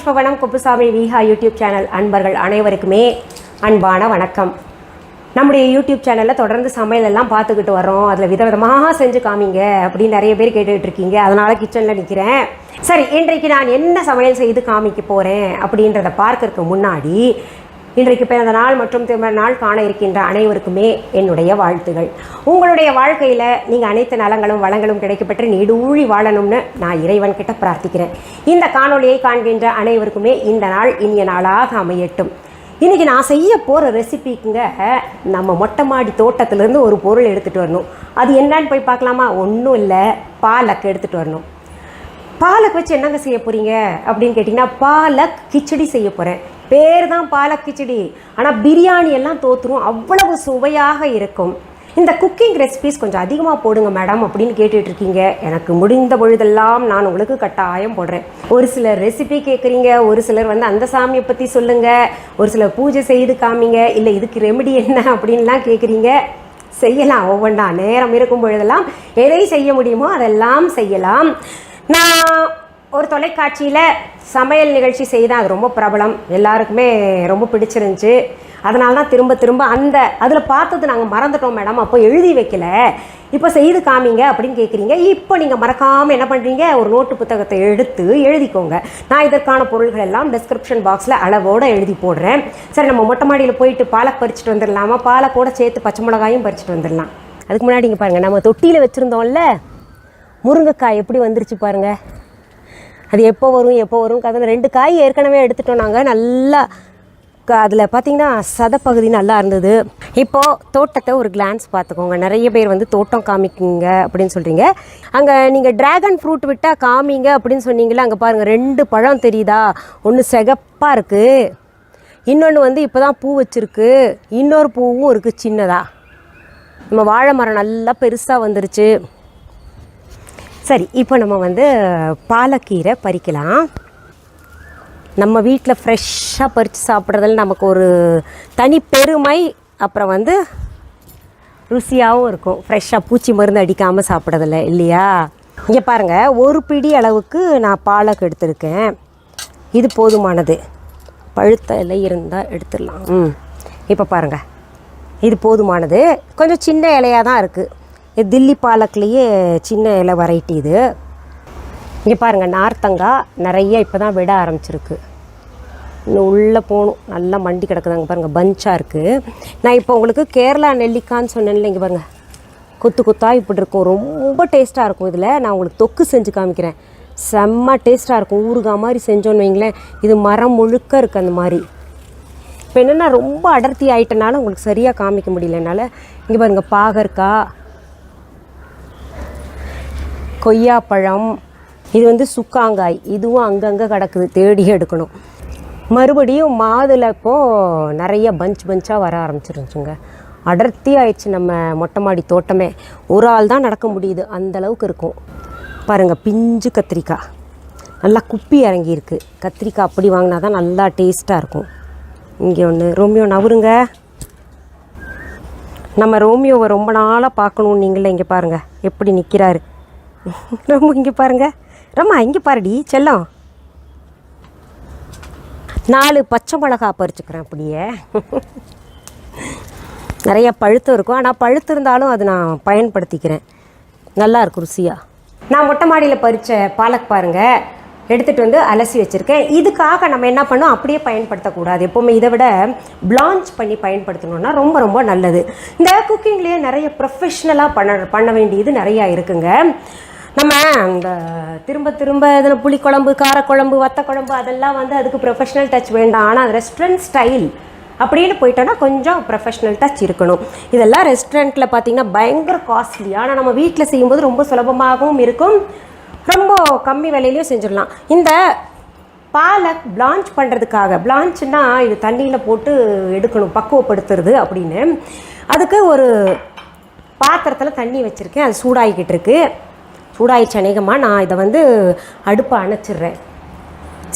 pushpavanamkuppusamy Viha YouTube channel அன்பர்கள் அனைவருக்குமே அன்பான வணக்கம். நம்முடைய யூடியூப் சேனலில் தொடர்ந்து சமையல் எல்லாம் பார்த்துக்கிட்டு வரோம். அதில் விதவிதமாக செஞ்சு காமிங்க அப்படின்னு நிறைய பேர் கேட்டுக்கிட்டு இருக்கீங்க. அதனால் கிச்சனில் நிற்கிறேன். சரி, இன்றைக்கு நான் என்ன சமையல் செய்து காமிக்க போகிறேன் அப்படின்றத பார்க்கறதுக்கு முன்னாடி இன்றைக்கு பிறந்த நாள் மற்றும் திருமண நாள் காண இருக்கின்ற அனைவருக்குமே என்னுடைய வாழ்த்துகள். உங்களுடைய வாழ்க்கையில் நீங்கள் அனைத்து நலங்களும் வளங்களும் கிடைக்கப்பெற்று நீடூழி வாழணும்னு நான் இறைவன்கிட்ட பிரார்த்திக்கிறேன். இந்த காணொலியை காண்கின்ற அனைவருக்குமே இந்த நாள் இனிய நாளாக அமையட்டும். இன்றைக்கி நான் செய்ய போகிற ரெசிபிக்குங்க, நம்ம மொட்டை மாடி தோட்டத்துலேருந்து ஒரு பொருள் எடுத்துகிட்டு வரணும். அது என்னன்னு போய் பார்க்கலாமா? ஒன்றும் இல்லை, பாலக் எடுத்துகிட்டு வரணும். பாலக் வச்சு என்னங்க செய்ய போகிறீங்க அப்படின்னு கேட்டிங்கன்னா, பாலக் கிச்சடி செய்ய போகிறேன். பேர் தான் பாலக் கிச்சடி, ஆனால் பிரியாணி எல்லாம் தோற்றுரும், அவ்வளவு சுவையாக இருக்கும். இந்த குக்கிங் ரெசிபிஸ் கொஞ்சம் அதிகமாக போடுங்க மேடம் அப்படின்னு கேட்டுட்ருக்கீங்க. எனக்கு முடிந்த பொழுதெல்லாம் நான் உங்களுக்கு கட்டாயம் போடுறேன். ஒரு சிலர் ரெசிபி கேட்குறீங்க, ஒரு சிலர் அந்த சாமியை பற்றி சொல்லுங்கள், ஒரு சிலர் பூஜை செய்து காமிங்க, இல்லை இதுக்கு ரெமெடி என்ன அப்படின்லாம் கேட்குறீங்க. செய்யலாம், ஒவ்வொன்றா நேரம் இருக்கும் பொழுதெல்லாம் எதை செய்ய முடியுமோ அதெல்லாம் செய்யலாம். நான் ஒரு தொலைக்காட்சியில் சமையல் நிகழ்ச்சி செய்தேன். அது ரொம்ப பிரபலம், எல்லாருக்குமே ரொம்ப பிடிச்சிருந்துச்சு. அதனால தான் திரும்ப திரும்ப அதில் பார்த்தது நாங்கள் மறந்துட்டோம் மேடம், அப்போ எழுதி வைக்கல, இப்போ செய்து காமிங்க அப்படின்னு கேட்குறீங்க. இப்போ நீங்கள் மறக்காமல் என்ன பண்ணுறீங்க, ஒரு நோட்டு புத்தகத்தை எடுத்து எழுதிக்கோங்க. நான் இதற்கான பொருள்கள் எல்லாம் டிஸ்கிரிப்ஷன் பாக்ஸில் அளவோடு எழுதி போடுறேன். சரி, நம்ம மொட்டை மாடியில் போயிட்டு பாலக் பறிச்சுட்டு வந்துடலாமா? பாலக்கோடு சேர்த்து பச்சை மிளகாயும் பறிச்சுட்டு வந்துடலாம். அதுக்கு முன்னாடி இங்கே பாருங்கள், நம்ம தொட்டியில் வச்சுருந்தோம்ல முருங்கைக்காய் எப்படி வந்துருச்சு பாருங்கள். அது எப்போ வரும் அதில் 2 காய் ஏற்கனவே எடுத்துட்டோம் நாங்கள். நல்லா அதில் பார்த்திங்கன்னா சதப்பகுதி நல்லா இருந்தது. இப்போது தோட்டத்தை ஒரு கிளான்ஸ் பார்த்துக்கோங்க. நிறைய பேர் தோட்டம் காமிக்குங்க அப்படின்னு சொல்கிறீங்க. அங்கே நீங்கள் ட்ராகன் ஃப்ரூட் விட்டால் காமிங்க அப்படின்னு சொன்னீங்களே, அங்கே பாருங்கள் 2 பழம் தெரியுதா? ஒன்று சிகப்பாக இருக்குது, இன்னொன்று இப்போ தான் பூ வச்சுருக்கு, இன்னொரு பூவும் இருக்குது சின்னதாக. நம்ம வாழை மரம் நல்லா பெருசாக வந்துருச்சு. சரி, இப்போ நம்ம பாலக்கீரை பறிக்கலாம். நம்ம வீட்டில் ஃப்ரெஷ்ஷாக பறித்து சாப்பிட்றதில் நமக்கு ஒரு தனி பெருமை. அப்புறம் ருசியாகவும் இருக்கும், ஃப்ரெஷ்ஷாக பூச்சி மருந்து அடிக்காமல் சாப்பிட்றதில்ல இல்லையா? இங்கே பாருங்கள், ஒரு பிடி அளவுக்கு நான் பாலக் எடுத்திருக்கேன். இது போதுமானது. பழுத்த இலை இருந்தால் எடுத்துடலாம். இப்போ பாருங்கள், இது போதுமானது. கொஞ்சம் சின்ன இலையாக தான் இருக்குது. இது தில்லி பாலக்லேயே சின்ன இலை வெரைட்டி இது. இங்கே பாருங்கள், நார்த்தங்காய் நிறைய இப்போ தான் விட ஆரம்பிச்சிருக்கு. இன்னும் உள்ளே போகணும், நல்லா மண்டி கிடக்குதாங்க பாருங்கள், பஞ்சாக இருக்குது. நான் இப்போ உங்களுக்கு கேரளா நெல்லிக்கான்னு சொன்னேன்ல, இங்கே பாருங்கள் கொத்து கொத்தாக இப்படி இருக்கும், ரொம்ப டேஸ்ட்டாக இருக்கும். இதில் நான் உங்களுக்கு தொக்கு செஞ்சு காமிக்கிறேன், செம்ம டேஸ்ட்டாக இருக்கும். ஊறுகாய் மாதிரி செஞ்சோன்னு வைங்களேன். இது மரம் முழுக்க இருக்குது அந்த மாதிரி. இப்போ என்னென்னா ரொம்ப அடர்த்தி ஆகிட்டனால உங்களுக்கு சரியாக காமிக்க முடியல என்னால். இங்கே பாருங்கள், பாகற்காய், கொய்யாப்பழம், இது சுக்காங்காய், இதுவும் அங்கங்கே கிடக்குது, தேடி எடுக்கணும். மறுபடியும் மாதுளை இப்போது நிறைய பஞ்சாக வர ஆரம்பிச்சிருந்துச்சுங்க. அடர்த்தி ஆயிடுச்சு நம்ம மொட்டை மாடி தோட்டமே. ஒரு ஆள் தான் நடக்க முடியுது, அந்தளவுக்கு இருக்கும். பாருங்கள், பிஞ்சு கத்திரிக்காய் நல்லா குப்பி இறங்கியிருக்கு. கத்திரிக்காய் அப்படி வாங்கினா தான் நல்லா டேஸ்ட்டாக இருக்கும். இங்கே ஒன்று ரோமியோ நவருங்க. நம்ம ரோமியோவை ரொம்ப நாளாக பார்க்கணும் நீங்களே. இங்கே பாருங்கள் எப்படி நிற்கிறாரு. ரொம்ப இங்கே பாருங்கள், ரம்மா இங்கே பாருடி செல்லம். 4 பச்சை மிளகா பறிச்சுக்கிறேன். அப்படியே நிறைய பழுத்து இருக்கும், ஆனால் பழுத்து இருந்தாலும் அது நான் பயன்படுத்திக்கிறேன், நல்லா இருக்கும் ருசியாக. நான் மொட்டை மாடியில் பறித்த பாலக் பாருங்கள், எடுத்துகிட்டு அலசி வச்சுருக்கேன். இதுக்காக நம்ம என்ன பண்ணோம், அப்படியே பயன்படுத்தக்கூடாது. எப்போவுமே இதை விட பிளான்ச் பண்ணி பயன்படுத்தணுன்னா ரொம்ப ரொம்ப நல்லது. இந்த குக்கிங்லேயே நிறைய ப்ரொஃபஷ்னலாக பண்ண வேண்டியது நிறையா இருக்குங்க. நம்ம இந்த திரும்ப இதில் புளிக்குழம்பு, காரக்குழம்பு, வத்தக்குழம்பு அதெல்லாம் அதுக்கு ப்ரொஃபஷ்னல் டச் வேண்டாம். ஆனால் அது ரெஸ்டாரண்ட் ஸ்டைல் அப்படின்னு போயிட்டோன்னா கொஞ்சம் ப்ரொஃபஷ்னல் டச் இருக்கணும். இதெல்லாம் ரெஸ்டாரண்ட்டில் பார்த்திங்கன்னா பயங்கர காஸ்ட்லி. ஆனால் நம்ம வீட்டில் செய்யும்போது ரொம்ப சுலபமாகவும் இருக்கும், ரொம்ப கம்மி விலையிலையும் செஞ்சிடலாம். இந்த பாலக் பிளான்ச் பண்ணுறதுக்காக, பிளான்ச்னா இது தண்ணியில் போட்டு எடுக்கணும், பக்குவப்படுத்துறது அப்படின்னு. அதுக்கு ஒரு பாத்திரத்தில் தண்ணி வச்சுருக்கேன், அது சூடாகிக்கிட்டு இருக்கு. சூடாயிடுச்சு அநேகமாக. நான் இதை அடுப்பை அணைச்சிடுறேன்.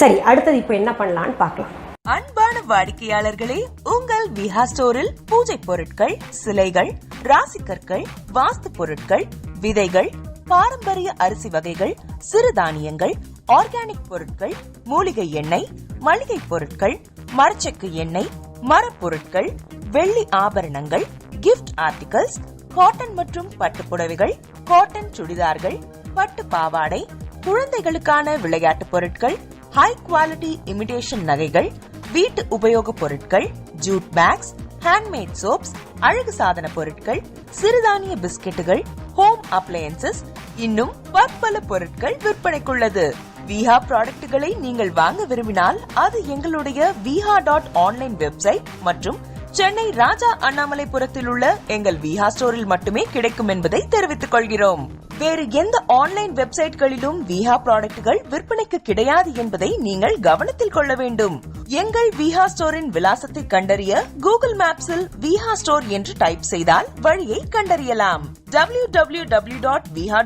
சரி, அடுத்தது இப்போ என்ன பண்ணலான்னு பார்க்கலாம். அன்பான வாடிக்கையாளர்களே, உங்கள் விஹா ஸ்டோரில் பூஜை பொருட்கள், சிலைகள், ராசிக்கற்கள், வாஸ்து பொருட்கள், விதைகள், பாரம்பரிய அரிசி வகைகள், சிறுதானியங்கள், ஆர்கானிக் பொருட்கள், மூலிகை எண்ணெய், மளிகை பொருட்கள், மரச்செக்கு எண்ணெய், மரப்பொருட்கள், வெள்ளி ஆபரணங்கள், கிஃப்ட் ஆர்டிகல்ஸ், காட்டன் மற்றும் பட்டு புடவைகள், காட்டன் சுடிதார்கள், பட்டு பாவாடை, குழந்தைகளுக்கான விளையாட்டு பொருட்கள், ஹை குவாலிட்டி இமிடேஷன் நகைகள், வீட்டு உபயோக பொருட்கள், ஜூட் பேக்ஸ், ஹேண்ட்மேட் சோப்ஸ், அழகு சாதன பொருட்கள், சிறுதானிய பிஸ்கெட்டுகள், ஹோம் அப்ளையன்சஸ், இன்னும் பற்பல பொருட்கள் விற்பனைக்குள்ளது. விஹா ப்ராடக்ட்களை நீங்கள் வாங்க விரும்பினால் அது எங்களுடைய viha.online வெப்சைட் மற்றும் சென்னை ராஜா அண்ணாமலைபுரத்தில் உள்ள எங்கள் விஹா ஸ்டோரில் மட்டுமே கிடைக்கும் என்பதை தெரிவித்துக் கொள்கிறோம். வேறு எந்த ஆன்லைன் வெப்சைட்களிலும் விஹா ப்ராடக்ட்கள் விற்பனைக்கு கிடையாது என்பதை நீங்கள் கவனத்தில் கொள்ள வேண்டும். எங்கள் விஹா ஸ்டோரின் விலாசத்தை கண்டறிய கூகுள் மேப்ஸில் விஹா ஸ்டோர் என்று டைப் செய்தால் வழியை கண்டறியலாம். www.viha.online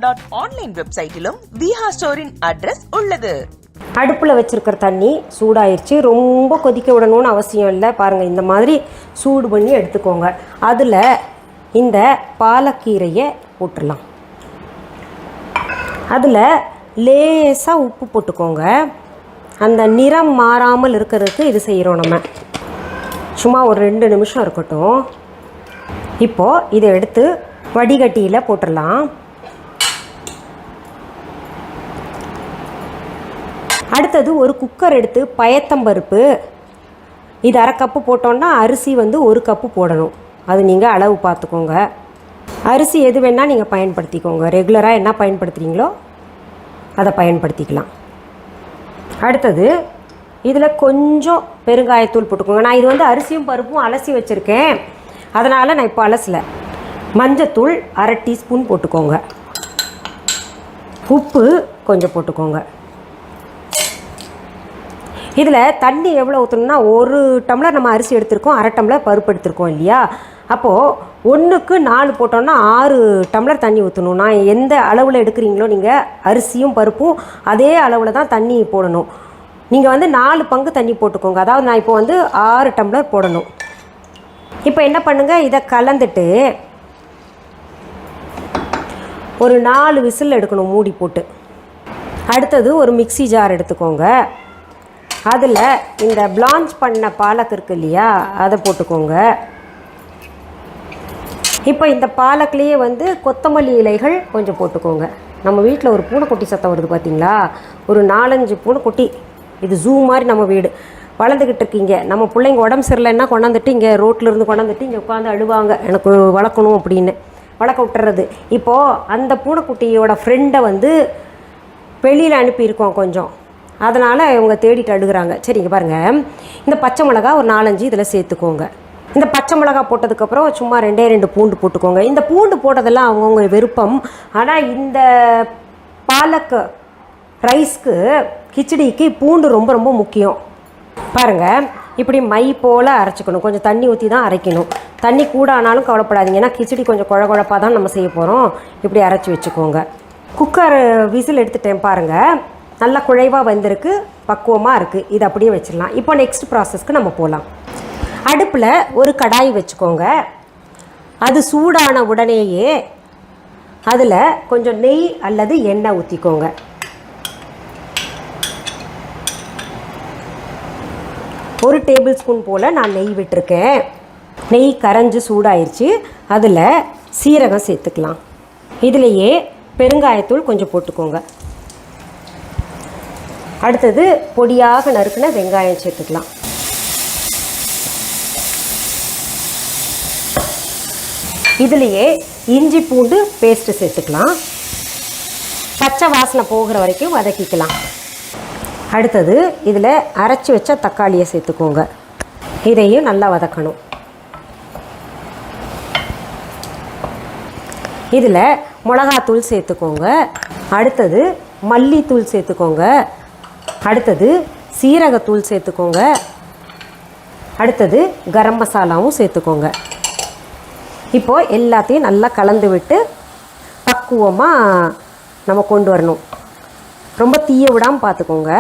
வெப்சைட்டிலும் விஹா ஸ்டோரின் அட்ரஸ் உள்ளது. அடுப்பில் வச்சுருக்கிற தண்ணி சூடாயிருச்சு. ரொம்ப கொதிக்க விடணும்னு அவசியம் இல்லை. பாருங்கள், இந்த மாதிரி சூடு பண்ணி எடுத்துக்கோங்க. அதில் இந்த பாலக்கீரையை போட்டுடலாம். அதில் லேசாக உப்பு போட்டுக்கோங்க. அந்த நிறம் மாறாமல் இருக்கிறதுக்கு இது செய்கிறோம் நம்ம. சும்மா ஒரு 2 நிமிஷம் இருக்கட்டும். இப்போது இதை எடுத்து வடிகட்டியில் போட்டுடலாம். அடுத்தது ஒரு குக்கர் எடுத்து பயத்தம்பருப்பு, இது 1/2 கப்பு போட்டோன்னா அரிசி 1 கப்பு போடணும். அது நீங்கள் அளவு பார்த்துக்கோங்க. அரிசி எது வேணால் நீங்கள் பயன்படுத்திக்கோங்க. ரெகுலராக என்ன பயன்படுத்துகிறீங்களோ அதை பயன்படுத்திக்கலாம். அடுத்தது இதில் கொஞ்சம் பெருங்காயத்தூள் போட்டுக்கோங்க. நான் இது அரிசியும் பருப்பும் அலசி வச்சுருக்கேன், அதனால் நான் இப்போ அலசலை. மஞ்சத்தூள் 1/2 டீஸ்பூன் போட்டுக்கோங்க. உப்பு கொஞ்சம் போட்டுக்கோங்க. இதில் தண்ணி எவ்வளோ ஊற்றணும்னா, 1 டம்ளர் நம்ம அரிசி எடுத்திருக்கோம், 1/2 டம்ளர் பருப்பு எடுத்திருக்கோம் இல்லையா? அப்போது 1க்கு 4 போட்டோன்னா 6 டம்ளர் தண்ணி ஊற்றணும். நான் எந்த அளவில் எடுக்கிறீங்களோ நீங்கள் அரிசியும் பருப்பும் அதே அளவில் தான் தண்ணி போடணும். நீங்கள் 4 பங்கு தண்ணி போட்டுக்கோங்க. அதாவது நான் இப்போ 6 டம்ளர் போடணும். இப்போ என்ன பண்ணுங்கள், இதை கலந்துட்டு ஒரு 4 விசில் எடுக்கணும் மூடி போட்டு. அடுத்தது ஒரு மிக்ஸி ஜார் எடுத்துக்கோங்க. அதில் இந்த பிளான்ச் பண்ண பாலக் இருக்கு இல்லையா, அதை போட்டுக்கோங்க. இப்போ இந்த பாலக்லேயே கொத்தமல்லி இலைகள் கொஞ்சம் போட்டுக்கோங்க. நம்ம வீட்டில் ஒரு பூனைக்குட்டி சத்தம் வருது பார்த்தீங்களா? ஒரு 4-5 பூனைக்குட்டி. இது ஜூ மாதிரி நம்ம வீடு வளர்ந்துக்கிட்டு இருக்கீங்க. நம்ம பிள்ளைங்க உடம்பு சரியில்லைன்னா கொண்டாந்துட்டு இங்கே ரோட்டிலேருந்து கொண்டாந்துட்டு இங்கே உட்காந்து அழுவாங்க, எனக்கு வளர்க்கணும் அப்படின்னு வளர்க்க விட்டுறது. இப்போது அந்த பூனைக்குட்டியோட ஃப்ரெண்டை வெளியில் அனுப்பியிருக்கோம் கொஞ்சம், அதனால் இவங்க தேடிட்டு அழுகிறாங்க. சரிங்க, பாருங்கள், இந்த பச்சை மிளகா ஒரு 4-5 இதில் சேர்த்துக்கோங்க. இந்த பச்சை மிளகா போட்டதுக்கப்புறம் சும்மா 2 பூண்டு போட்டுக்கோங்க. இந்த பூண்டு போட்டதெல்லாம் அவங்கவுங்க விருப்பம். ஆனால் இந்த பாலக் ரைஸ்க்கு, கிச்சடிக்கு பூண்டு ரொம்ப ரொம்ப முக்கியம். பாருங்கள், இப்படி மை போல் அரைச்சிக்கணும். கொஞ்சம் தண்ணி ஊற்றி தான் அரைக்கணும். தண்ணி கூட ஆனாலும் கவலைப்படாதீங்க, ஏன்னா கிச்சடி கொஞ்சம் குழகுழப்பாக தான் நம்ம செய்ய போகிறோம். இப்படி அரைச்சி வச்சுக்கோங்க. குக்கர் விசில் எடுத்துட்டேன் பாருங்கள், நல்லா குழைவாக வந்திருக்கு, பக்குவமாக இருக்குது. இது அப்படியே வச்சிடலாம். இப்போ நெக்ஸ்ட் ப்ராசஸ்க்கு நம்ம போகலாம். அடுப்பில் ஒரு கடாய் வச்சுக்கோங்க. அது சூடான உடனேயே அதில் கொஞ்சம் நெய் அல்லது எண்ணெய் ஊற்றிக்கோங்க. ஒரு டேபிள் ஸ்பூன் போல் நான் நெய் விட்டுருக்கேன். நெய் கரைஞ்சி சூடாயிருச்சு. அதில் சீரகம் சேர்த்துக்கலாம். இதிலேயே பெருங்காயத்தூள் கொஞ்சம் போட்டுக்கோங்க. அடுத்தது பொடியாக நறுக்கின வெங்காயம் சேர்த்துக்கலாம். இதுலேயே இஞ்சி பூண்டு பேஸ்ட்டு சேர்த்துக்கலாம். பச்சை வாசனை போகிற வரைக்கும் வதக்கிக்கலாம். அடுத்தது இதில் அரைச்சி வச்ச தக்காளியை சேர்த்துக்கோங்க. இதையும் நல்லா வதக்கணும். இதில் மிளகாத்தூள் சேர்த்துக்கோங்க. அடுத்தது மல்லித்தூள் சேர்த்துக்கோங்க. அடுத்தது சீரகத்தூள் சேர்த்துக்கோங்க. அடுத்தது கரம் மசாலாவும் சேர்த்துக்கோங்க. இப்போது எல்லாத்தையும் நல்லா கலந்து விட்டு பக்குவமாக நம்ம கொண்டு வரணும். ரொம்ப தீய விடாமல் பார்த்துக்கோங்க.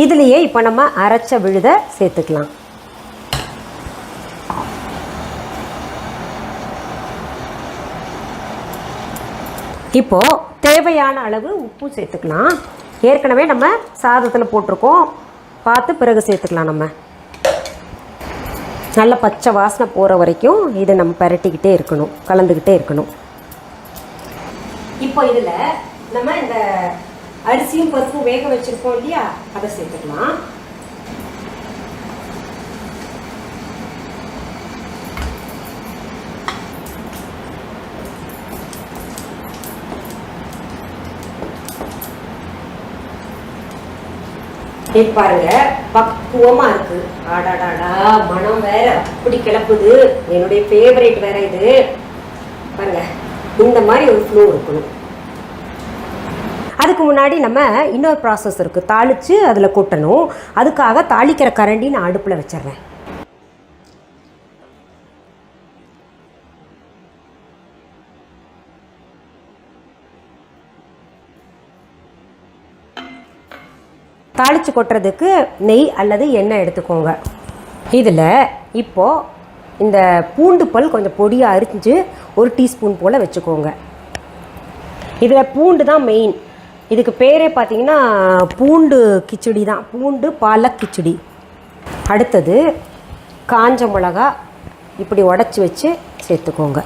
இதுலேயே இப்போ நம்ம அரைச்ச விழுதை சேர்த்துக்கலாம். இப்போது தேவையான அளவு உப்பு சேர்த்துக்கலாம். ஏற்கனவே நம்ம சாதத்தில் போட்டிருக்கோம், பார்த்து பிறகு சேர்த்துக்கலாம். நம்ம நல்ல பச்சை வாசனை போகிற வரைக்கும் இதை நம்ம பரட்டிக்கிட்டே இருக்கணும், கலந்துக்கிட்டே இருக்கணும். இப்போ இதில் நம்ம இந்த அரிசியும் பருப்பும் வேக வச்சுருக்கோம் இல்லையா, அதை சேர்த்துக்கலாம். பாருங்க பக்குவமா இருக்கு. ஆடாடாடா மனம் வேற அப்படி கிளப்புது. என்னுடைய ஃபேவரேட் வேற இது. பாருங்க இந்த மாதிரி ஒரு ஃப்ளோ இருக்கணும். அதுக்கு முன்னாடி நம்ம இன்னொரு ப்ராசஸ் இருக்குது, தாளித்து அதில் கொட்டணும். அதுக்காக தாளிக்கிற கரண்டி நான் அடுப்பில் வச்சிடுறேன். தாளித்து கொட்டுறதுக்கு நெய் அல்லது எண்ணெய் எடுத்துக்கோங்க. இதில் இப்போது இந்த பூண்டு பல் கொஞ்சம் பொடியாக அரிஞ்சு 1 டீஸ்பூன் போல் வச்சுக்கோங்க. இதில் பூண்டு தான் மெயின். இதுக்கு பேரே பார்த்திங்கன்னா பூண்டு கிச்சடி தான், பூண்டு பாலக் கிச்சடி. அடுத்தது காஞ்ச மிளகா இப்படி உடச்சி வச்சு சேர்த்துக்கோங்க.